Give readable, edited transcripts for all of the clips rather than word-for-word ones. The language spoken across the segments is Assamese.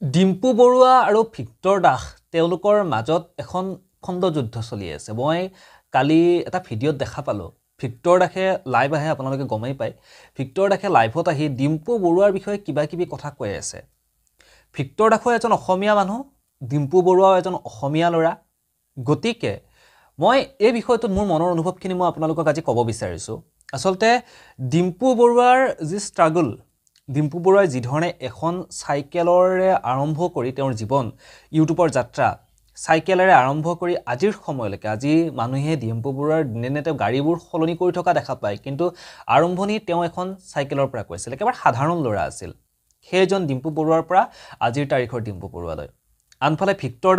ডিম্পু বৰুৱা আৰু ভিক্টৰ দাস তেওঁলোকৰ মাজত এখন খণ্ডযুদ্ধ চলি আছে। মই কালি এটা ভিডিঅ'ত দেখা পালোঁ। ভিক্টৰ দাসে লাইভ আহে, আপোনালোকে গমেই পায়। ভিক্টৰ দাসে লাইভত আহি ডিম্পু বৰুৱাৰ বিষয়ে কিবা কিবি কথা কৈ আছে। ভিক্টৰ দাসো এজন অসমীয়া মানুহ, ডিম্পু বৰুৱাও এজন অসমীয়া ল'ৰা। গতিকে মই এই বিষয়টোত মোৰ মনৰ অনুভৱখিনি মই আপোনালোকক আজি ক'ব বিচাৰিছোঁ। আচলতে ডিম্পু বৰুৱাৰ যি ষ্ট্ৰাগল, ডিম্পু বৰুৱাই যিধৰণে এখন চাইকেলৰে আৰম্ভ কৰি তেওঁৰ জীৱন, ইউটিউবৰ যাত্ৰা চাইকেলেৰে আৰম্ভ কৰি আজিৰ সময়লৈকে, আজি মানুহে ডিম্পু বৰুৱাৰ দিনে দিনে তেওঁ গাড়ীবোৰ সলনি কৰি থকা দেখা পায়, কিন্তু আৰম্ভণি তেওঁ এখন চাইকেলৰ পৰা কৈছিল। একেবাৰে সাধাৰণ ল'ৰা আছিল সেইজন ডিম্পু বৰুৱাৰ পৰা আজিৰ তাৰিখৰ ডিম্পু বৰুৱালৈ। আনফালে ভিক্টৰ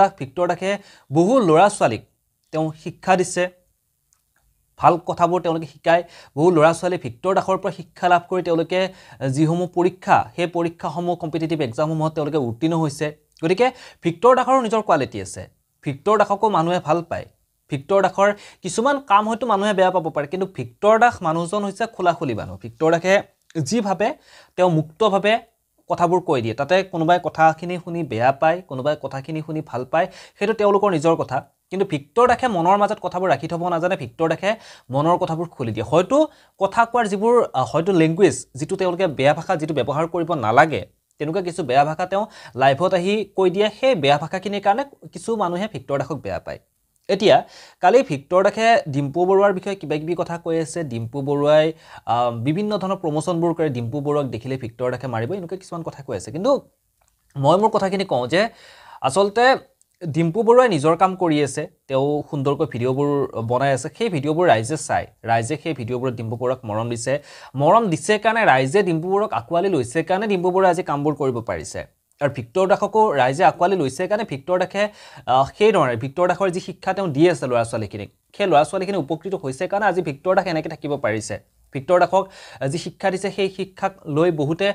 দাসে বহু ল'ৰা ছোৱালীক তেওঁ শিক্ষা দিছে, ভাল কথাবোৰ তেওঁলোকে শিকায়। বহু ল'ৰা ছোৱালী ভিক্টৰ দাসৰ পৰা শিক্ষা লাভ কৰি তেওঁলোকে যিসমূহ পৰীক্ষা, সেই পৰীক্ষাসমূহ কম্পিটিটিভ এক্সামসমূহত তেওঁলোকে উত্তীৰ্ণ হৈছে। গতিকে ভিক্টৰ দাসৰো নিজৰ কোৱালিটি আছে। ভিক্টৰ দাসকো মানুহে ভাল পায়। ভিক্টৰ দাসৰ কিছুমান কাম হয়তো মানুহে বেয়া পাব পাৰে, কিন্তু ভিক্টৰ দাস মানুহজন হৈছে খোলাখুলি মানুহ। ভিক্টৰ দাসে যি ভাবে তেওঁ মুক্তভাৱে কথাবোৰ কৈ দিয়ে। তাতে কোনোবাই কথাখিনি শুনি বেয়া পায়, কোনোবাই কথাখিনি শুনি ভাল পায়, সেইটো তেওঁলোকৰ নিজৰ কথা। কিন্তু ভিক্টৰ দাসে মনৰ মাজত কথাবোৰ ৰাখি থ'ব নাজানে। ভিক্টৰ দাসে মনৰ কথাবোৰ খুলি দিয়ে। হয়তো কথা কোৱাৰ যিবোৰ হয়তো লেংগুৱেজ, যিটো তেওঁলোকে বেয়া ভাষা যিটো ব্যৱহাৰ কৰিব নালাগে, তেনেকুৱা কিছু বেয়া ভাষা তেওঁ লাইভত আহি কৈ দিয়ে। সেই বেয়া ভাষাখিনিৰ কাৰণে কিছু মানুহে ভিক্টৰ দাসক বেয়া পায়। এতিয়া কালি ভিক্টৰ দাসে ডিম্পু বৰুৱাৰ বিষয়ে কিবা কিবি কথা কৈ আছে। ডিম্পু বৰুৱাই বিভিন্ন ধৰণৰ প্ৰমোশ্যনবোৰ কৰে, ডিম্পু বৰুৱাক দেখিলে ভিক্টৰ দাসে মাৰিব, এনেকুৱা কিছুমান কথা কৈ আছে। কিন্তু মই মোৰ কথাখিনি কওঁ যে আচলতে ডিম্পু বৰুৱাই নিজৰ কাম কৰি আছে, তেওঁ সুন্দৰকৈ ভিডিঅ'বোৰ বনাই আছে। সেই ভিডিঅ'বোৰ ৰাইজে চাই, ৰাইজে সেই ভিডিঅ'বোৰত ডিম্পু বৰুৱাক মৰম দিছে কাৰণে, ৰাইজে ডিম্পু বৰুৱাক আঁকোৱালি লৈছে কাৰণে ডিম্পু বৰুৱাই আজি কামবোৰ কৰিব পাৰিছে। আৰু ভিক্টৰ দাসকো ৰাইজে আঁকোৱালি লৈছে কাৰণে ভিক্টৰ দাসে সেইধৰণে ভিক্টৰ দাসৰ যি শিক্ষা তেওঁ দি আছে ল'ৰা ছোৱালীখিনিক, সেই ল'ৰা ছোৱালীখিনি উপকৃত হৈছে কাৰণে আজি ভিক্টৰ দাস এনেকৈ থাকিব পাৰিছে। ভিক্টৰ দাসক যি শিক্ষা দিছে, সেই শিক্ষাক লৈ বহুতে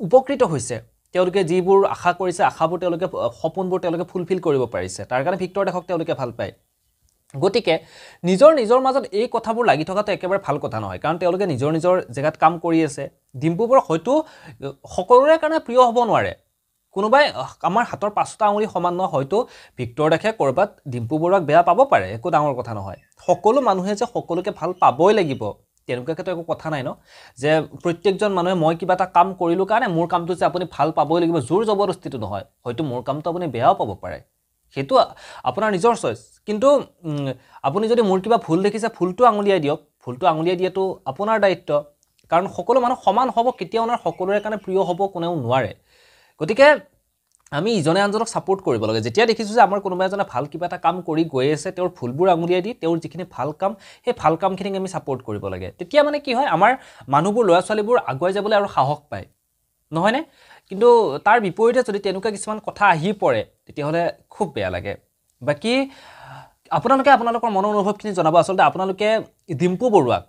উপকৃত হৈছে। তেওঁলোকে যিবোৰ আশা কৰিছে, আশাবোৰ তেওঁলোকে, সপোনবোৰ তেওঁলোকে ফুলফিল কৰিব পাৰিছে। তাৰ কাৰণে ভিক্টৰ দাসক তেওঁলোকে ভাল পায়। গতিকে নিজৰ মাজত এই কথাবোৰ লাগি থকাটো একেবাৰে ভাল কথা নহয়, কাৰণ তেওঁলোকে নিজৰ জেগাত কাম কৰি আছে। ডিম্পু বৰুৱা হয়তো সকলোৰে কাৰণে প্ৰিয় হ'ব নোৱাৰে, কোনোবাই আমাৰ হাতৰ 5টা আঙুলি সমান নহয়। হয়তো ভিক্টৰ দাসে ক'ৰবাত ডিম্পু বৰুৱাক বেয়া পাব পাৰে, একো ডাঙৰ কথা নহয়। সকলো মানুহে যে সকলোকে ভাল পাবই লাগিব তেনেকুৱাকেতো একো কথা নাই ন, যে প্ৰত্যেকজন মানুহে মই কিবা এটা কাম কৰিলোঁ কাৰণে মোৰ কামটো যে আপুনি ভাল পাবই লাগিব, জোৰ জবৰদস্তিটো নহয়। হয়তো মোৰ কামটো আপুনি বেয়াও পাব পাৰে, সেইটো আপোনাৰ নিজৰ চইচ। কিন্তু আপুনি যদি মোৰ কিবা ভুল দেখিছে, ভুলটো আঙুলিয়াই দিয়ক। ভুলটো আঙুলিয়াই দিয়াটো আপোনাৰ দায়িত্ব, কাৰণ সকলো মানুহ সমান হ'ব কেতিয়াও নহয়, সকলোৰে কাৰণে প্ৰিয় হ'ব কোনেও নোৱাৰে। গতিকে আমি ইজনে আনজনক ছাপোৰ্ট কৰিব লাগে। যেতিয়া দেখিছোঁ যে আমাৰ কোনোবা এজনে ভাল কিবা এটা কাম কৰি গৈ আছে, তেওঁৰ ভুলবোৰ আঙুলিয়াই দি তেওঁৰ যিখিনি ভাল কাম, সেই ভাল কামখিনিক আমি ছাপোৰ্ট কৰিব লাগে। তেতিয়া মানে কি হয়, আমাৰ মানুহবোৰ, ল'ৰা ছোৱালীবোৰ আগুৱাই যাবলৈ আৰু সাহস পায়, নহয়নে? কিন্তু তাৰ বিপৰীতে যদি তেনেকুৱা কিছুমান কথা আহি পৰে, তেতিয়াহ'লে খুব বেয়া লাগে। বাকী আপোনালোকে আপোনালোকৰ মনৰ অনুভৱখিনি জনাব। আচলতে আপোনালোকে ডিম্পু বৰুৱাক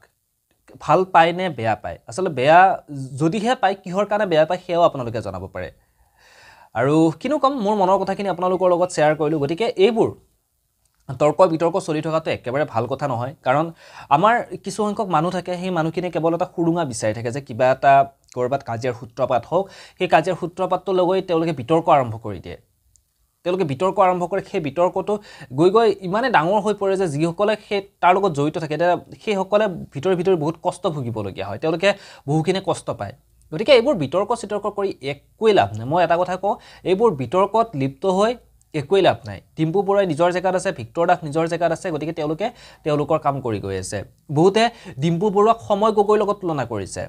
ভাল পায় নে বেয়া পায়? আচলতে বেয়া যদিহে পায়, কিহৰ কাৰণে বেয়া পায় সেয়াও আপোনালোকে জনাব পাৰে। আৰু কিনো ক'ম, মোৰ মনৰ কথাখিনি আপোনালোকৰ লগত শ্বেয়াৰ কৰিলোঁ। গতিকে এইবোৰ তৰ্ক বিতৰ্ক চলি থকাটো একেবাৰে ভাল কথা নহয়, কাৰণ আমাৰ কিছুসংখ্যক মানুহ থাকে, সেই মানুহখিনিয়ে কেৱল এটা সুৰুঙা বিচাৰি থাকে যে কিবা এটা ক'ৰবাত কাজিয়াৰ সূত্ৰপাত হওক, সেই কাজিয়াৰ সূত্ৰপাতটো লৈ তেওঁলোকে বিতৰ্ক আৰম্ভ কৰি দিয়ে। তেওঁলোকে বিতৰ্ক আৰম্ভ কৰে, সেই বিতৰ্কটো গৈ ইমানেই ডাঙৰ হৈ পৰে যে যিসকলে তাৰ লগত জড়িত থাকে, সেইসকলে ভিতৰি বহুত কষ্ট ভুগিবলগীয়া হয়, তেওঁলোকে বহুখিনি কষ্ট পায়। গতিকে এইবোৰ বিতৰ্ক চিতৰ্ক কৰি একোৱেই লাভ নাই। মই এটা কথা কওঁ, এইবোৰ বিতৰ্কত লিপ্ত হৈ একোৱেই লাভ নাই। ডিম্পু বৰুৱাই নিজৰ জেগাত আছে, ভিক্টৰ দাস নিজৰ জেগাত আছে, গতিকে তেওঁলোকে তেওঁলোকৰ কাম কৰি গৈ আছে। বহুতে ডিম্পু বৰুৱাক সময় গগৈৰ লগত তুলনা কৰিছে।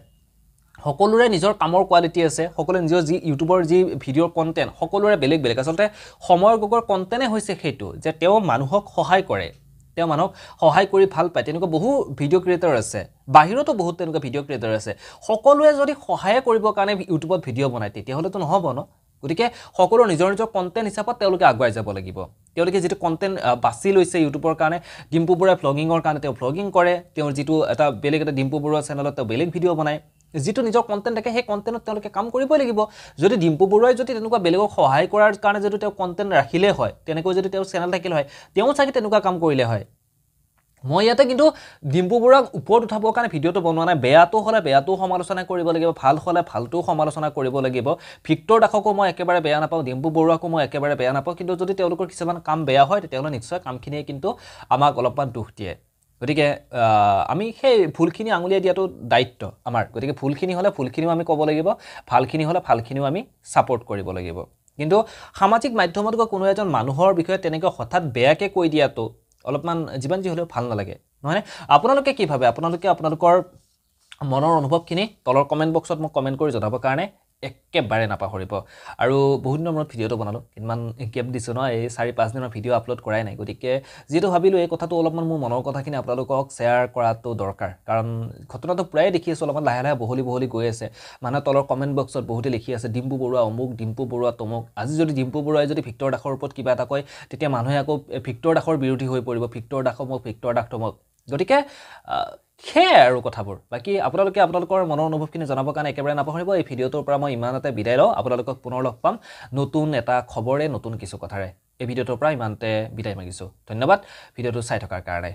সকলোৰে নিজৰ কামৰ কোৱালিটি আছে, সকলোৰে নিজৰ যি ইউটিউবৰ যি ভিডিঅ'ৰ কণ্টেণ্ট, সকলোৰে বেলেগ বেলেগ। আচলতে সময় গগৈৰ কণ্টেণ্টে হৈছে সেইটো যে তেওঁ মানুহক সহায় কৰে, তেওঁ মানুহক সহায় কৰি ভাল পায়। তেনেকুৱা বহু ভিডিঅ' ক্ৰিয়েটৰ আছে, বাহিৰতো বহুত তেনেকুৱা ভিডিঅ' ক্ৰিয়েটৰ আছে। সকলোৱে যদি সহায় কৰিবৰ কাৰণে ইউটিউবত ভিডিঅ' বনায়, তেতিয়াহ'লেতো নহ'ব ন। গতিকে সকলো নিজৰ কণ্টেণ্ট হিচাপত তেওঁলোকে আগুৱাই যাব লাগিব। তেওঁলোকে যিটো কণ্টেণ্ট বাছি লৈছে ইউটিউবৰ কাৰণে, ডিম্পু বৰুৱাই ভ্লগিঙৰ কাৰণে তেওঁ ভ্লগিং কৰে, তেওঁৰ যিটো বেলেগ এটা ডিম্পু বৰুৱা চেনেলত তেওঁ বেলেগ ভিডিঅ' বনায়, যিটো নিজৰ কণ্টেণ্ট থাকে, সেই কণ্টেণ্টত তেওঁলোকে কাম কৰিবই লাগিব। যদি ডিম্পু বৰুৱাই যদি তেনেকুৱা বেলেগক সহায় কৰাৰ কাৰণে যদি তেওঁ কণ্টেণ্ট ৰাখিলে হয়, তেনেকৈ যদি তেওঁৰ চেনেল থাকিলে হয়, তেওঁ চাগে তেনেকুৱা কাম কৰিলে হয়। মই ইয়াতে কিন্তু ডিম্পু বৰুৱাক ওপৰত উঠাবৰ কাৰণে ভিডিঅ'টো বনোৱা নাই বেয়াটো হ'লে বেয়াটো সমালোচনা কৰিব লাগিব ভাল হ'লে ভালটো সমালোচনা কৰিব লাগিব ভিক্টৰ দাসকো মই একেবাৰে বেয়া নাপাওঁ ডিম্পু বৰুৱাকো মই একেবাৰে বেয়া নাপাওঁ কিন্তু যদি তেওঁলোকৰ কিছুমান কাম বেয়া হয় তেতিয়াহ'লে নিশ্চয় কামখিনিয়ে কিন্তু আমাক অলপমান দুখ দিয়ে গতিকে আমি সেই ভুলখিনি আঙুলিয়াই দিয়াটো দায়িত্ব আমাৰ গতিকে ভুলখিনি হ'লে ভুলখিনিও আমি ক'ব লাগিব ভালখিনি হ'লে ভালখিনিও আমি ছাপোৰ্ট কৰিব লাগিব কিন্তু সামাজিক মাধ্যমত কোনো এজন মানুহৰ বিষয়ে তেনেকৈ হঠাৎ বেয়াকৈ কৈ দিয়াটো অলপমান যিমান যি হ'লেও ভাল নালাগে নহয়নে আপোনালোকে কি ভাবে আপোনালোকে আপোনালোকৰ মনৰ অনুভৱখিনি তলৰ কমেণ্ট বক্সত মোক কমেণ্ট কৰি জনাবৰ কাৰণে একেবাৰে নাপাহৰিব আৰু বহুত দিনৰ মূৰত ভিডিঅ'টো বনালোঁ কিমান গেপ দিছোঁ ন এই 4-5 দিনৰ ভিডিঅ' আপলোড কৰাই নাই গতিকে যিহেতু ভাবিলোঁ এই কথাটো অলপমান মোৰ মনৰ কথাখিনি আপোনালোকক শ্বেয়াৰ কৰাটো দৰকাৰ কাৰণ ঘটনাটো প্ৰায় দেখি আছোঁ অলপমান লাহে লাহে বহলি গৈ আছে মানুহে তলৰ কমেণ্ট বক্সত বহুতে লিখি আছে ডিম্পু বৰুৱা অমুক ডিম্পু বৰুৱা তমুক আজি যদি ডিম্পু বৰুৱাই যদি ভিক্টৰ দাসৰ ওপৰত কিবা এটা কয় তেতিয়া মানুহে আকৌ ভিক্টৰ দাসৰ বিৰোধী হৈ পৰিব ভিক্টৰ দাস অমুক ভিক্টৰ দাস তমুক গতিকে সেয়াই আৰু কথাবোৰ বাকী আপোনালোকে আপোনালোকৰ মনৰ অনুভৱখিনি জনাবৰ কাৰণে একেবাৰে নাপাহৰিব এই ভিডিঅ'টোৰ পৰা মই ইমানতে বিদায় লওঁ আপোনালোকক পুনৰ লগ পাম নতুন এটা খবৰে নতুন কিছু কথাৰে এই ভিডিঅ'টোৰ পৰা ইমানতে বিদায় মাগিছোঁ ধন্যবাদ ভিডিঅ'টো চাই থকাৰ কাৰণে